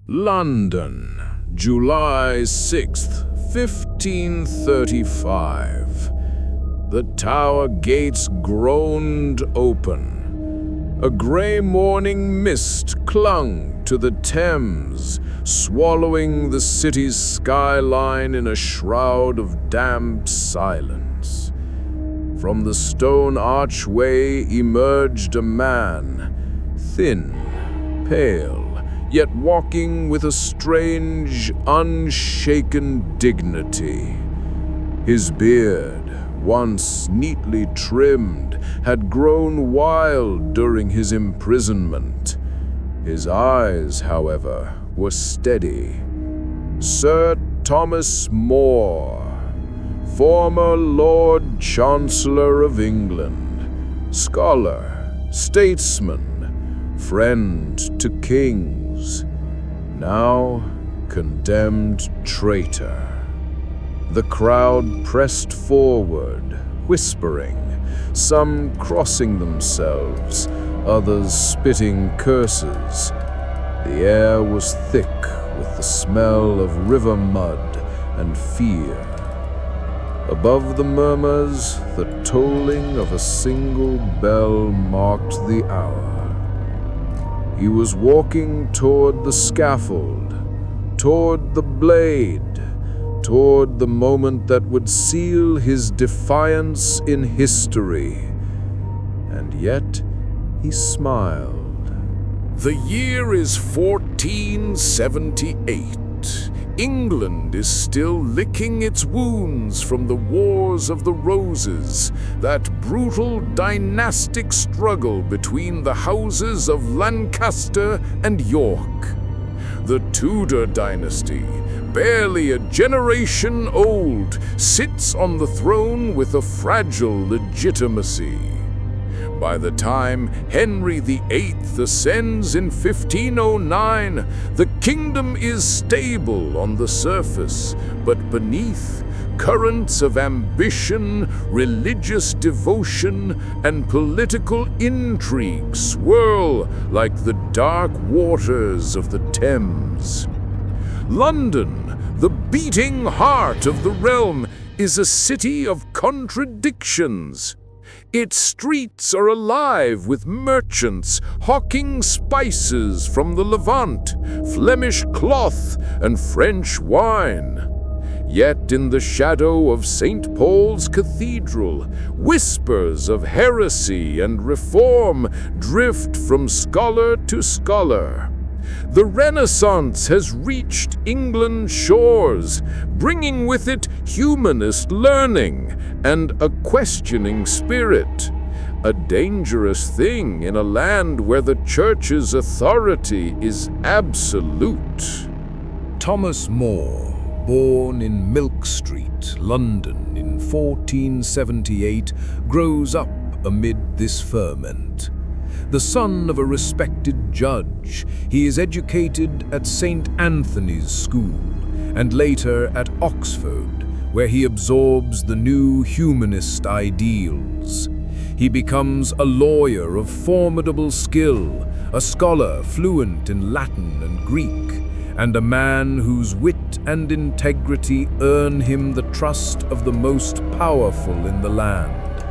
London, July 6th, 1535. The Tower gates groaned open. A grey morning mist clung to the Thames, swallowing the city's skyline in a shroud of damp silence. From the stone archway emerged a man, thin, pale, yet walking with a strange, unshaken dignity. His beard, once neatly trimmed, had grown wild during his imprisonment. His eyes, however, were steady. Sir Thomas More, former Lord Chancellor of England, scholar, statesman, friend to kings, now condemned traitor. The crowd pressed forward, whispering, some crossing themselves, others spitting curses. The air was thick with the smell of river mud and fear. Above the murmurs, the tolling of a single bell marked the hour. He was walking toward the scaffold, toward the blade, toward the moment that would seal his defiance in history. And yet he smiled. The year is 1478. England is still licking its wounds from the Wars of the Roses, that brutal dynastic struggle between the houses of Lancaster and York. The Tudor Dynasty, barely a generation old, sits on the throne with a fragile legitimacy. By the time Henry VIII ascends in 1509, the kingdom is stable on the surface, but beneath, currents of ambition, religious devotion, and political intrigue swirl like the dark waters of the Thames. London, the beating heart of the realm, is a city of contradictions. Its streets are alive with merchants hawking spices from the Levant, Flemish cloth, and French wine. Yet in the shadow of St. Paul's Cathedral, whispers of heresy and reform drift from scholar to scholar. The Renaissance has reached England's shores, bringing with it humanist learning and a questioning spirit, a dangerous thing in a land where the Church's authority is absolute. Thomas More, born in Milk Street, London in 1478, grows up amid this ferment. The son of a respected judge, he is educated at St. Anthony's School and later at Oxford, where he absorbs the new humanist ideals. He becomes a lawyer of formidable skill, a scholar fluent in Latin and Greek, and a man whose wit and integrity earn him the trust of the most powerful in the land.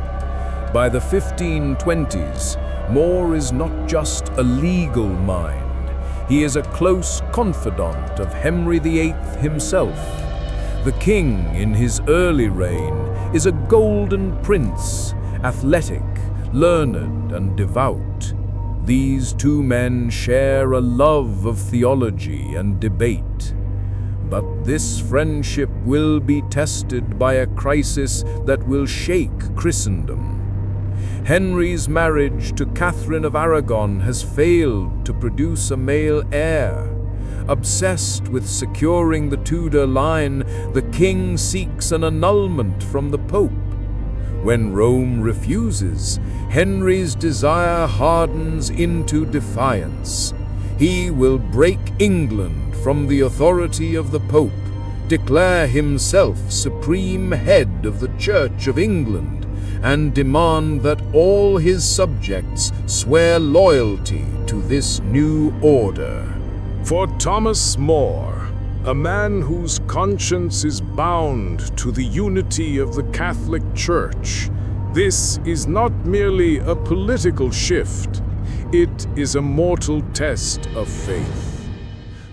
By the 1520s, More is not just a legal mind. He is a close confidant of Henry VIII himself. The king in his early reign is a golden prince, athletic, learned, and devout. These two men share a love of theology and debate. But this friendship will be tested by a crisis that will shake Christendom. Henry's marriage to Catherine of Aragon has failed to produce a male heir. Obsessed with securing the Tudor line, the king seeks an annulment from the Pope. When Rome refuses, Henry's desire hardens into defiance. He will break England from the authority of the Pope, declare himself supreme head of the Church of England, and demand that all his subjects swear loyalty to this new order. For Thomas More, a man whose conscience is bound to the unity of the Catholic Church, this is not merely a political shift, it is a mortal test of faith.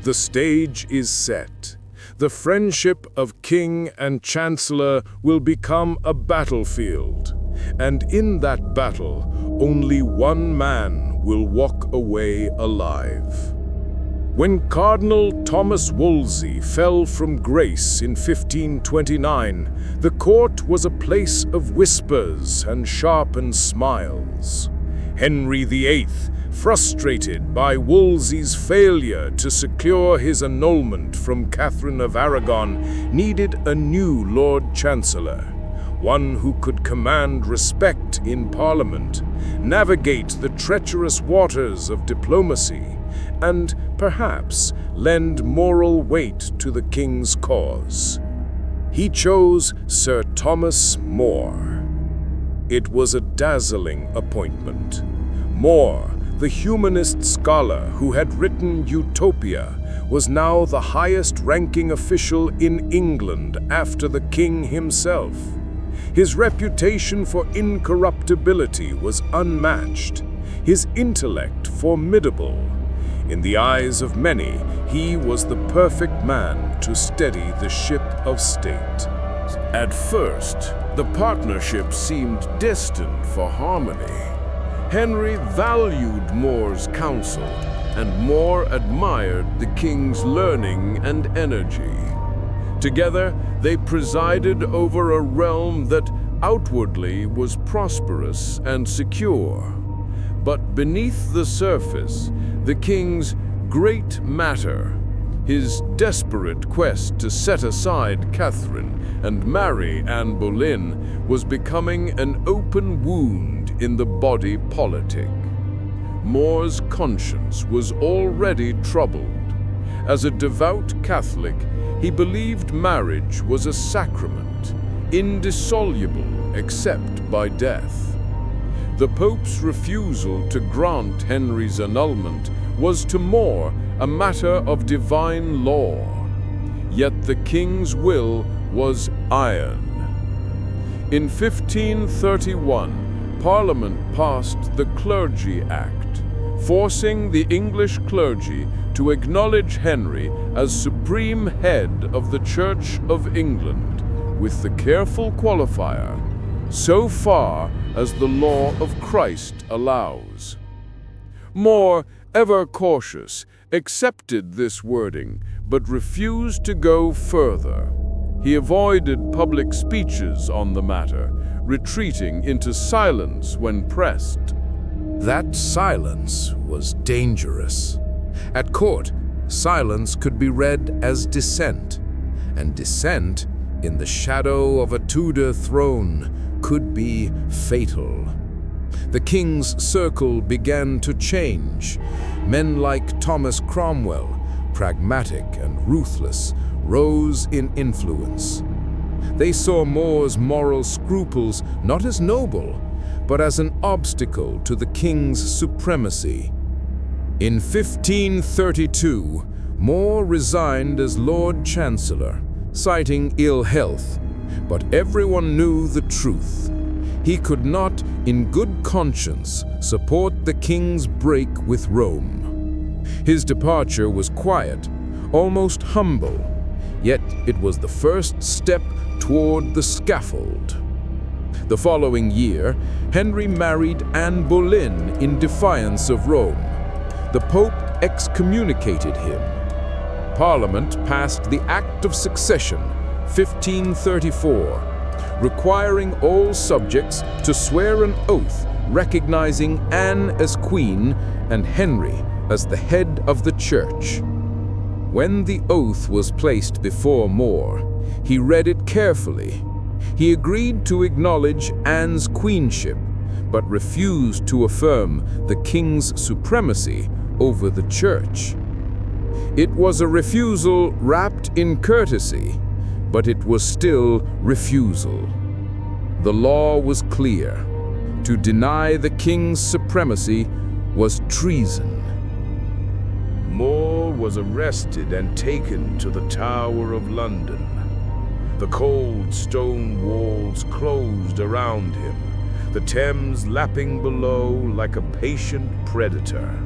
The stage is set. The friendship of King and Chancellor will become a battlefield, and in that battle, only one man will walk away alive. When Cardinal Thomas Wolsey fell from grace in 1529, the court was a place of whispers and sharpened smiles. Henry VIII, frustrated by Wolsey's failure to secure his annulment from Catherine of Aragon, needed a new Lord Chancellor, one who could command respect in Parliament, navigate the treacherous waters of diplomacy, and perhaps lend moral weight to the king's cause. He chose Sir Thomas More. It was a dazzling appointment. More, the humanist scholar who had written Utopia, was now the highest-ranking official in England after the king himself. His reputation for incorruptibility was unmatched, his intellect formidable. In the eyes of many, he was the perfect man to steady the ship of state. At first, the partnership seemed destined for harmony. Henry valued More's counsel, and More admired the king's learning and energy. Together, they presided over a realm that outwardly was prosperous and secure. But beneath the surface, the king's great matter, his desperate quest to set aside Catherine and marry Anne Boleyn, was becoming an open wound in the body politic. More's conscience was already troubled. As a devout Catholic, he believed marriage was a sacrament, indissoluble except by death. The Pope's refusal to grant Henry's annulment was to More a matter of divine law. Yet the king's will was iron. In 1531, Parliament passed the Clergy Act, forcing the English clergy to acknowledge Henry as supreme head of the Church of England, with the careful qualifier, so far as the law of Christ allows. More, ever cautious, accepted this wording, but refused to go further. He avoided public speeches on the matter, retreating into silence when pressed. That silence was dangerous. At court, silence could be read as dissent, and dissent, in the shadow of a Tudor throne, could be fatal. The king's circle began to change. Men like Thomas Cromwell, pragmatic and ruthless, rose in influence. They saw More's moral scruples not as noble, but as an obstacle to the king's supremacy. In 1532, More resigned as Lord Chancellor, citing ill health, but everyone knew the truth. He could not, in good conscience, support the king's break with Rome. His departure was quiet, almost humble, yet it was the first step toward the scaffold. The following year, Henry married Anne Boleyn in defiance of Rome. The Pope excommunicated him. Parliament passed the Act of Succession, 1534, requiring all subjects to swear an oath recognizing Anne as queen and Henry as the head of the church. When the oath was placed before More, he read it carefully. He agreed to acknowledge Anne's queenship, but refused to affirm the king's supremacy over the church. It was a refusal wrapped in courtesy, but it was still refusal. The law was clear. To deny the king's supremacy was treason. More was arrested and taken to the Tower of London. The cold stone walls closed around him, the Thames lapping below like a patient predator.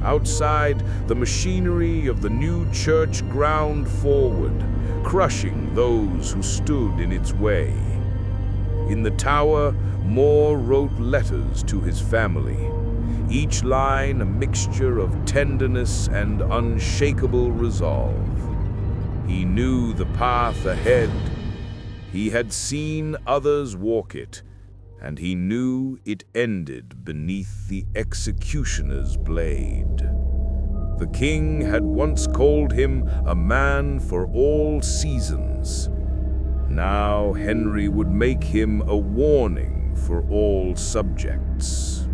Outside, the machinery of the new church ground forward, crushing those who stood in its way. In the tower, More wrote letters to his family, each line a mixture of tenderness and unshakable resolve. He knew the path ahead. He had seen others walk it, and he knew it ended beneath the executioner's blade. The king had once called him a man for all seasons. Now Henry would make him a warning for all subjects.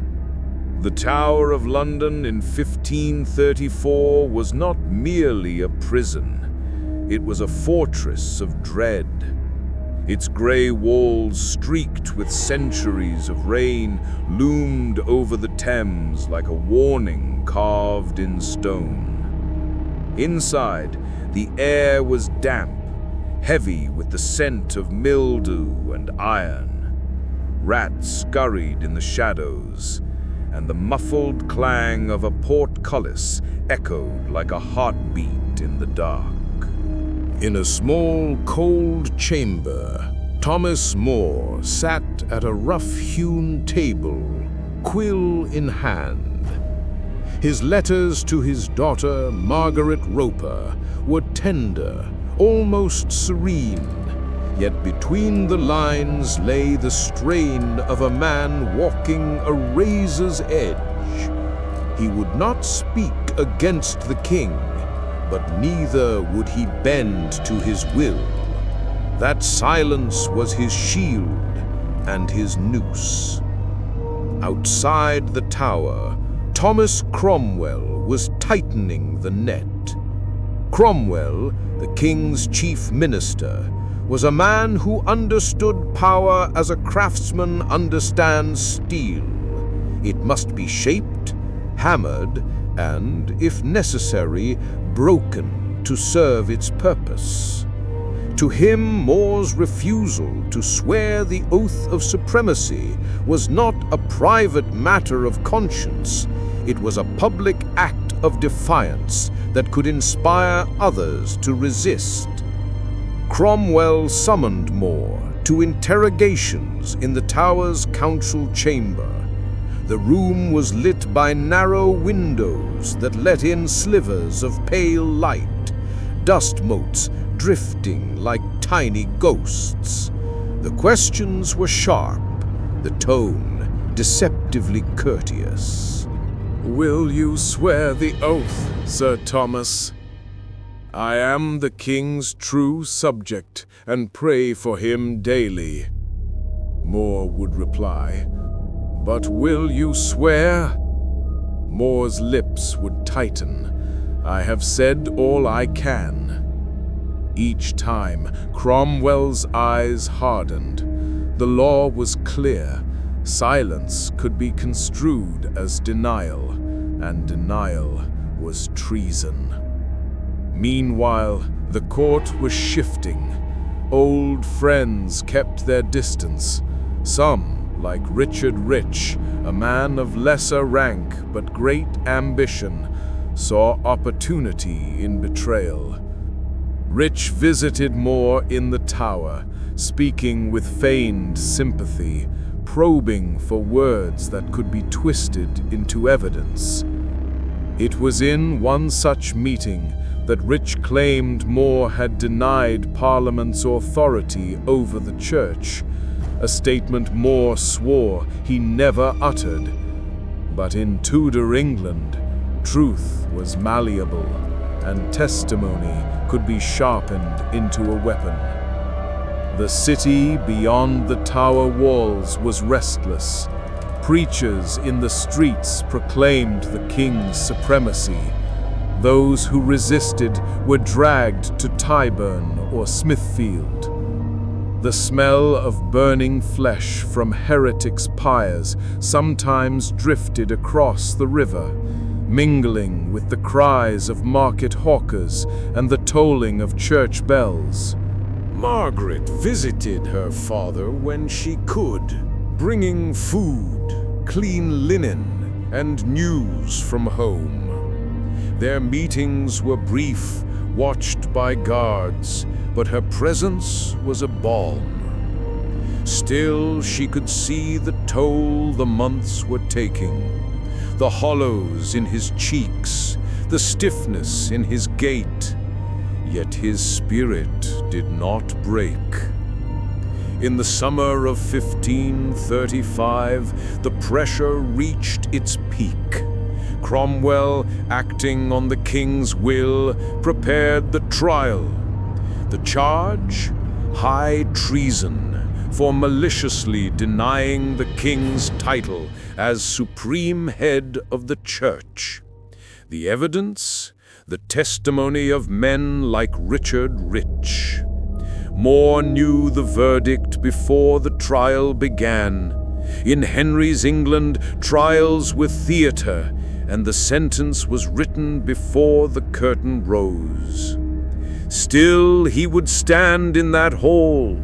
The Tower of London in 1534 was not merely a prison. It was a fortress of dread. Its grey walls, streaked with centuries of rain, loomed over the Thames like a warning carved in stone. Inside, the air was damp, heavy with the scent of mildew and iron. Rats scurried in the shadows, and the muffled clang of a portcullis echoed like a heartbeat in the dark. In a small, cold chamber, Thomas More sat at a rough-hewn table, quill in hand. His letters to his daughter, Margaret Roper, were tender, almost serene, yet between the lines lay the strain of a man walking a razor's edge. He would not speak against the king, but neither would he bend to his will. That silence was his shield and his noose. Outside the tower, Thomas Cromwell was tightening the net. Cromwell, the king's chief minister, was a man who understood power as a craftsman understands steel. It must be shaped, hammered, and, if necessary, broken to serve its purpose. To him, More's refusal to swear the oath of supremacy was not a private matter of conscience. It was a public act of defiance that could inspire others to resist. Cromwell summoned More to interrogations in the tower's council chamber. The room was lit by narrow windows that let in slivers of pale light, dust motes drifting like tiny ghosts. The questions were sharp, the tone deceptively courteous. Will you swear the oath, Sir Thomas? I am the king's true subject, and pray for him daily. More would reply, but will you swear? More's lips would tighten. I have said all I can. Each time, Cromwell's eyes hardened. The law was clear. Silence could be construed as denial, and denial was treason. Meanwhile, the court was shifting. Old friends kept their distance. Some, like Richard Rich, a man of lesser rank but great ambition, saw opportunity in betrayal. Rich visited More in the tower, speaking with feigned sympathy, probing for words that could be twisted into evidence. It was in one such meeting that Rich claimed More had denied Parliament's authority over the church, a statement More swore he never uttered. But in Tudor England, truth was malleable, and testimony could be sharpened into a weapon. The city beyond the tower walls was restless. Preachers in the streets proclaimed the king's supremacy. Those who resisted were dragged to Tyburn or Smithfield. The smell of burning flesh from heretics' pyres sometimes drifted across the river, mingling with the cries of market hawkers and the tolling of church bells. Margaret visited her father when she could, bringing food, clean linen, and news from home. Their meetings were brief, watched by guards, but her presence was a balm. Still, she could see the toll the months were taking, the hollows in his cheeks, the stiffness in his gait. Yet his spirit did not break. In the summer of 1535, the pressure reached its peak. Cromwell, acting on the king's will, prepared the trial. The charge? High treason for maliciously denying the king's title as supreme head of the church. The evidence? The testimony of men like Richard Rich. More knew the verdict before the trial began. In Henry's England, trials were theatre, and the sentence was written before the curtain rose. Still he would stand in that hall,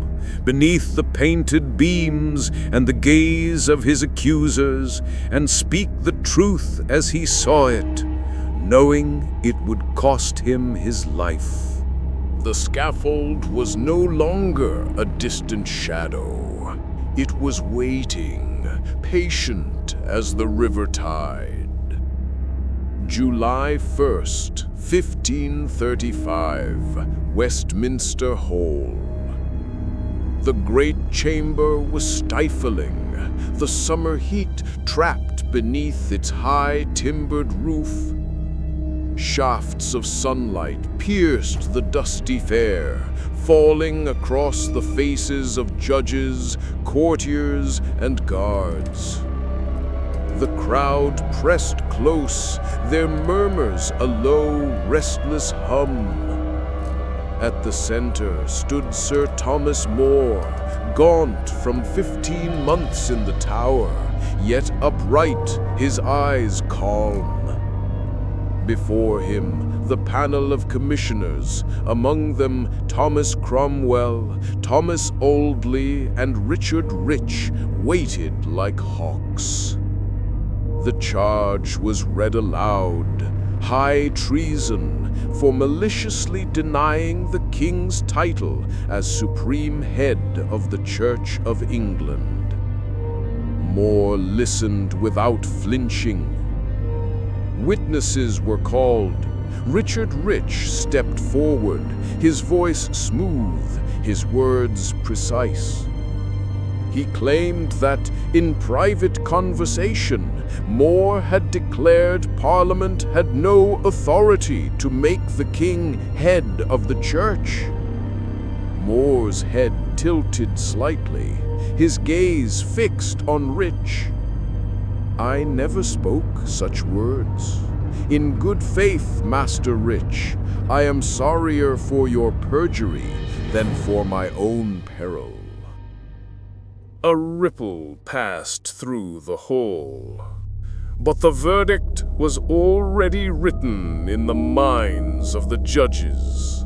beneath the painted beams and the gaze of his accusers, and speak the truth as he saw it, knowing it would cost him his life. The scaffold was no longer a distant shadow. It was waiting, patient as the river tide. July 1st, 1535, Westminster Hall. The great chamber was stifling, the summer heat trapped beneath its high timbered roof. Shafts of sunlight pierced the dusty fair, falling across the faces of judges, courtiers, and guards. The crowd pressed close, their murmurs a low, restless hum. At the center stood Sir Thomas More, gaunt from 15 months in the Tower, yet upright, his eyes calm. Before him, the panel of commissioners, among them Thomas Cromwell, Thomas Oldley, and Richard Rich, waited like hawks. The charge was read aloud: high treason for maliciously denying the king's title as supreme head of the Church of England. More listened without flinching. Witnesses were called. Richard Rich stepped forward, his voice smooth, his words precise. He claimed that, in private conversation, More had declared Parliament had no authority to make the king head of the church. More's head tilted slightly, his gaze fixed on Rich. "I never spoke such words. In good faith, Master Rich, I am sorrier for your perjury than for my own peril." A ripple passed through the hall, but the verdict was already written in the minds of the judges.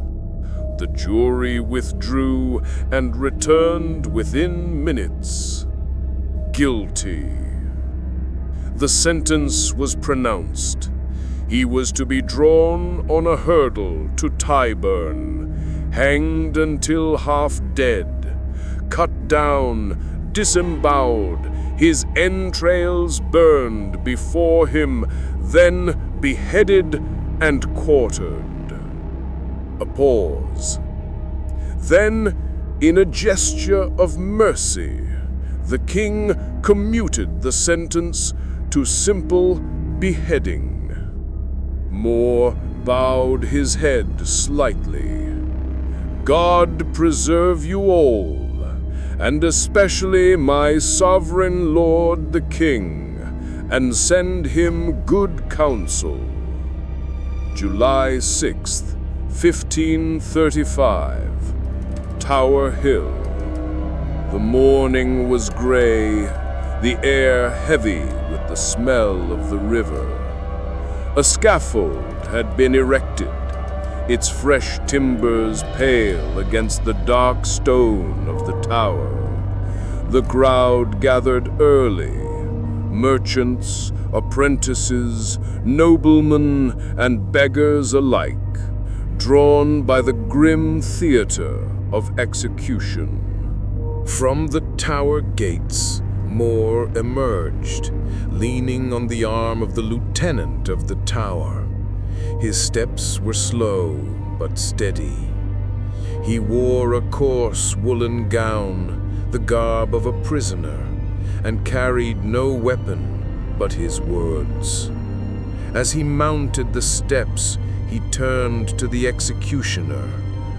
The jury withdrew and returned within minutes. Guilty. The sentence was pronounced. He was to be drawn on a hurdle to Tyburn, hanged until half dead, cut down, disemboweled, his entrails burned before him, then beheaded and quartered. A pause. Then, in a gesture of mercy, the king commuted the sentence to simple beheading. More bowed his head slightly. "God preserve you all, and especially my sovereign lord the king, and send him good counsel." July 6th, 1535, Tower Hill. The morning was gray, the air heavy with the smell of the river. A scaffold had been erected, its fresh timbers pale against the dark stone of the tower. The crowd gathered early, merchants, apprentices, noblemen, and beggars alike, drawn by the grim theater of execution. From the tower gates, More emerged, leaning on the arm of the lieutenant of the tower. His steps were slow but steady. He wore a coarse woolen gown, the garb of a prisoner, and carried no weapon but his words. As he mounted the steps, he turned to the executioner,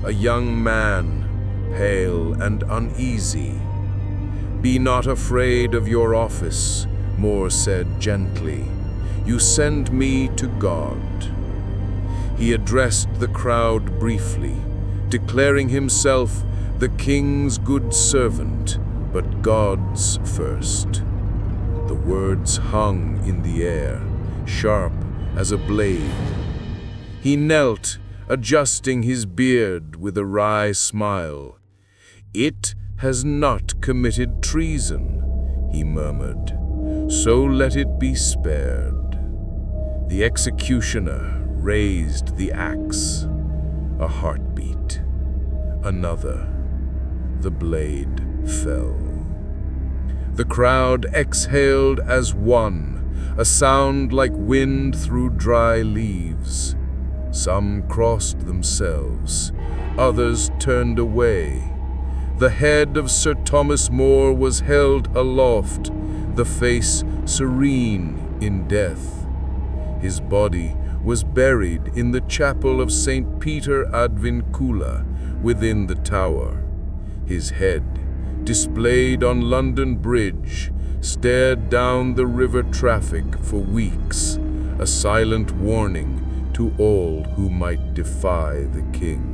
a young man, pale and uneasy. "Be not afraid of your office," More said gently. "You send me to God." He addressed the crowd briefly, declaring himself the king's good servant, but God's first. The words hung in the air, sharp as a blade. He knelt, adjusting his beard with a wry smile. "It has not committed treason," he murmured, "so let it be spared." The executioner raised the axe. A heartbeat. Another. The blade fell. The crowd exhaled as one, a sound like wind through dry leaves. Some crossed themselves, others turned away. The head of Sir Thomas More was held aloft, the face serene in death. His body was buried in the chapel of St. Peter ad Vincula within the tower. His head, displayed on London Bridge, stared down the river traffic for weeks, a silent warning to all who might defy the king.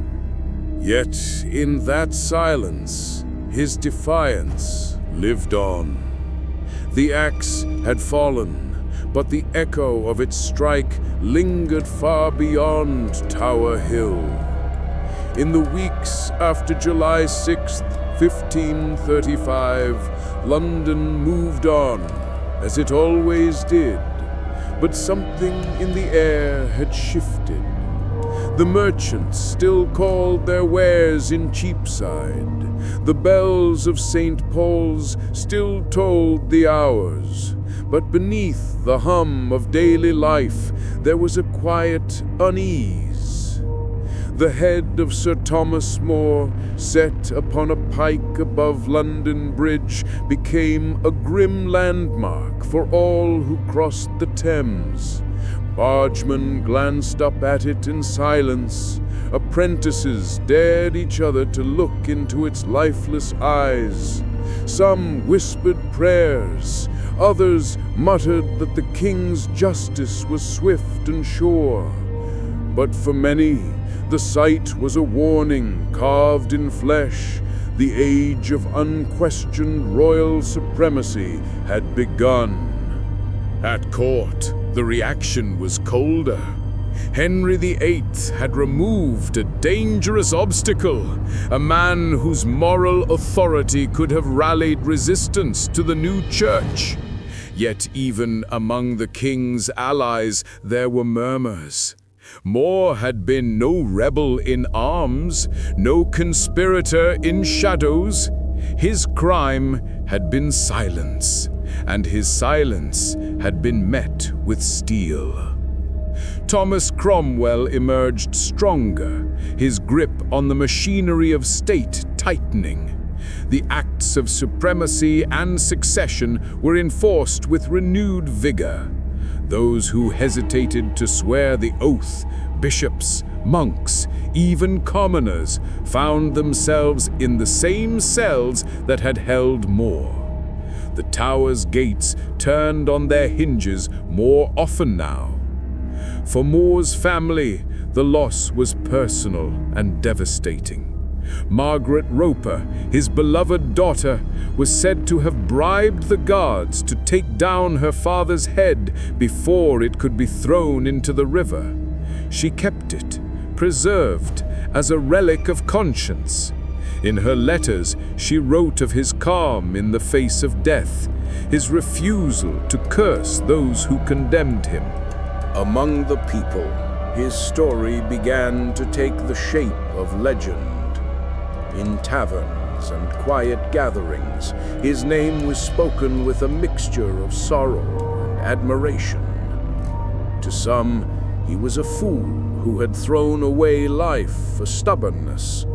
Yet in that silence, his defiance lived on. The axe had fallen, but the echo of its strike lingered far beyond Tower Hill. In the weeks after July 6th, 1535, London moved on, as it always did, but something in the air had shifted. The merchants still called their wares in Cheapside. The bells of St. Paul's still tolled the hours. But beneath the hum of daily life, there was a quiet unease. The head of Sir Thomas More, set upon a pike above London Bridge, became a grim landmark for all who crossed the Thames. Bargemen glanced up at it in silence. Apprentices dared each other to look into its lifeless eyes. Some whispered prayers. Others muttered that the king's justice was swift and sure. But for many, the sight was a warning carved in flesh. The age of unquestioned royal supremacy had begun. At court, the reaction was colder. Henry VIII had removed a dangerous obstacle, a man whose moral authority could have rallied resistance to the new church. Yet even among the king's allies there were murmurs. More had been no rebel in arms, no conspirator in shadows. His crime had been silence, and his silence had been met with steel. Thomas Cromwell emerged stronger, his grip on the machinery of state tightening. The acts of supremacy and succession were enforced with renewed vigor. Those who hesitated to swear the oath, bishops, monks, even commoners, found themselves in the same cells that had held More. The tower's gates turned on their hinges more often now. For More's family, the loss was personal and devastating. Margaret Roper, his beloved daughter, was said to have bribed the guards to take down her father's head before it could be thrown into the river. She kept it, preserved, as a relic of conscience. In her letters, she wrote of his calm in the face of death, his refusal to curse those who condemned him. Among the people, his story began to take the shape of legend. In taverns and quiet gatherings, his name was spoken with a mixture of sorrow and admiration. To some, he was a fool who had thrown away life for stubbornness.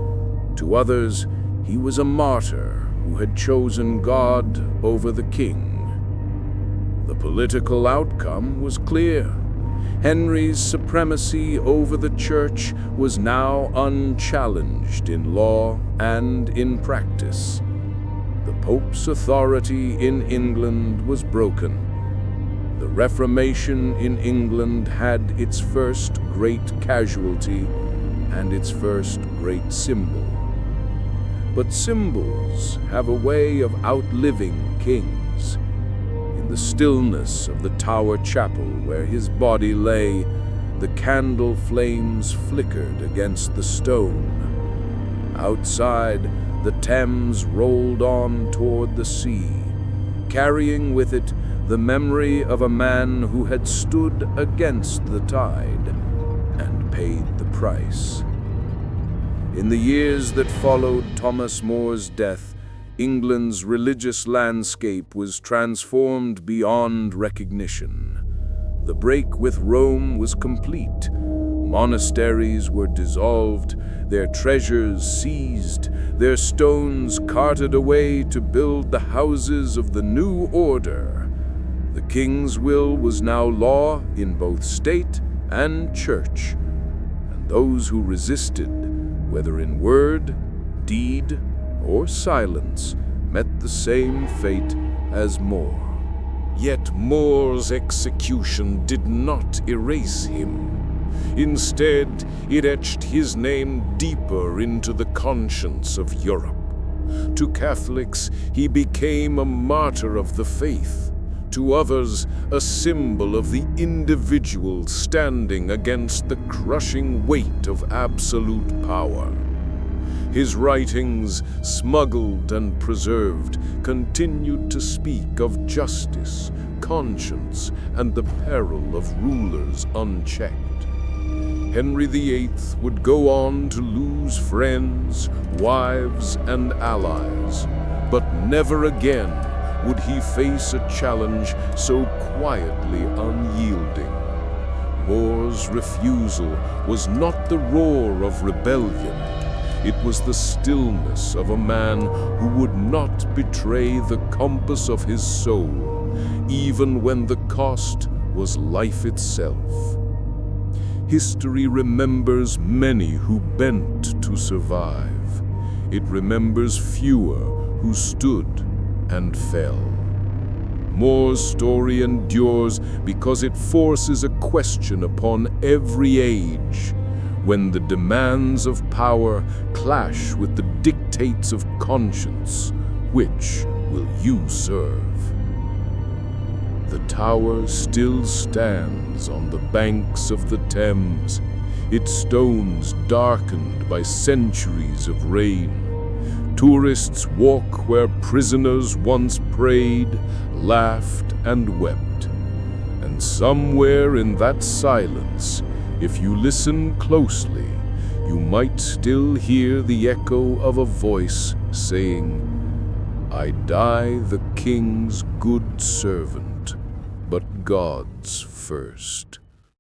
To others, he was a martyr who had chosen God over the king. The political outcome was clear. Henry's supremacy over the church was now unchallenged in law and in practice. The Pope's authority in England was broken. The Reformation in England had its first great casualty and its first great symbol. But symbols have a way of outliving kings. In the stillness of the Tower Chapel where his body lay, the candle flames flickered against the stone. Outside, the Thames rolled on toward the sea, carrying with it the memory of a man who had stood against the tide and paid the price. In the years that followed Thomas More's death, England's religious landscape was transformed beyond recognition. The break with Rome was complete. Monasteries were dissolved, their treasures seized, their stones carted away to build the houses of the new order. The king's will was now law in both state and church, and those who resisted, whether in word, deed, or silence, met the same fate as More. Yet More's execution did not erase him. Instead, it etched his name deeper into the conscience of Europe. To Catholics, he became a martyr of the faith. To others, a symbol of the individual standing against the crushing weight of absolute power. His writings, smuggled and preserved, continued to speak of justice, conscience, and the peril of rulers unchecked. Henry VIII would go on to lose friends, wives, and allies, but never again would he face a challenge so quietly unyielding. More's refusal was not the roar of rebellion. It was the stillness of a man who would not betray the compass of his soul, even when the cost was life itself. History remembers many who bent to survive. It remembers fewer who stood and fell. More's story endures because it forces a question upon every age. When the demands of power clash with the dictates of conscience, which will you serve? The tower still stands on the banks of the Thames, its stones darkened by centuries of rain. Tourists walk where prisoners once prayed, laughed, and wept. And somewhere in that silence, if you listen closely, you might still hear the echo of a voice saying, "I die the king's good servant, but God's first."